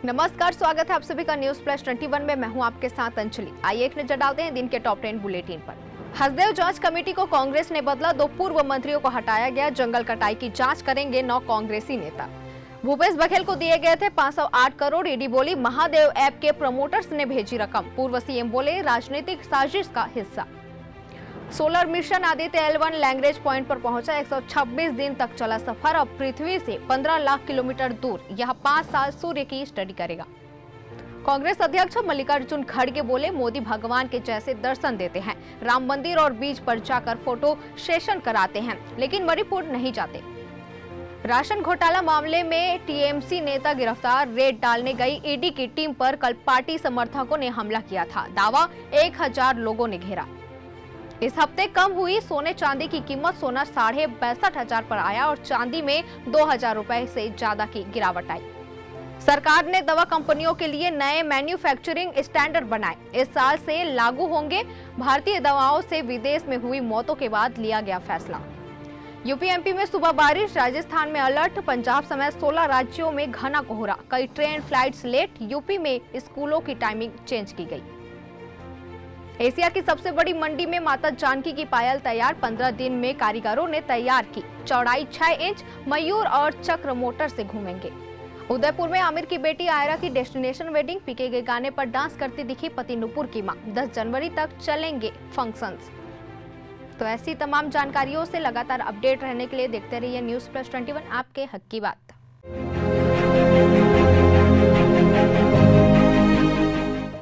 नमस्कार, स्वागत है आप सभी का न्यूज प्लस 21 में। मैं हूं आपके साथ अंजलि। आइए एक नजर डालते हैं दिन के टॉप 10 बुलेटिन पर। हसदेव जांच कमेटी को कांग्रेस ने बदला, 2 पूर्व मंत्रियों को हटाया गया। जंगल कटाई की जांच करेंगे 9 कांग्रेसी नेता। भूपेश बघेल को दिए गए थे 508 करोड़। ईडी बोली महादेव ऐप के प्रमोटर्स ने भेजी रकम। पूर्व सीएम बोले राजनीतिक साजिश का हिस्सा। Solar mission Aditya L1 language point पर पहुंचा। 126 दिन तक चला सफर। अब पृथ्वी से 15 लाख किलोमीटर दूर। यह 5 साल सूर्य की स्टडी करेगा। कांग्रेस अध्यक्ष मल्लिकार्जुन खड़गे बोले मोदी भगवान के जैसे दर्शन देते हैं, राम मंदिर और बीच पर जाकर फोटो सेशन कराते हैं, लेकिन मणिपुर नहीं जाते। राशन घोटाला मामले में टीएमसी नेता गिरफ्तार। रेड डालने गई ईडी की टीम पर कल पार्टी समर्थकों ने हमला किया था। दावा 1000 लोगों ने घेरा। इस हफ्ते कम हुई सोने चांदी की कीमत। सोना 62,500 पर आया और चांदी में 2,000 रुपए से ज्यादा की गिरावट आई। सरकार ने दवा कंपनियों के लिए नए मैन्युफैक्चरिंग स्टैंडर्ड बनाए। इस साल से लागू होंगे। भारतीय दवाओं से विदेश में हुई मौतों के बाद लिया गया फैसला। यूपी-एमपी में सुबह बारिश। राजस्थान में अलर्ट। पंजाब समेत 16 राज्यों में घना कोहरा। कई ट्रेन फ्लाइट्स लेट। यूपी में स्कूलों की टाइमिंग चेंज की गई। एशिया की सबसे बड़ी मंडी में माता जानकी की पायल तैयार। 15 दिन में कारीगरों ने तैयार की। चौड़ाई 6 इंच। मयूर और चक्र मोटर से घूमेंगे। उदयपुर में आमिर की बेटी आयरा की डेस्टिनेशन वेडिंग। पीके के गाने पर डांस करती दिखी पति नुपुर की मां। 10 जनवरी तक चलेंगे फंक्शंस। तो ऐसी तमाम जानकारियों से लगातार अपडेट रहने के लिए देखते रहिए न्यूज प्लस 21, आपके हक की बात।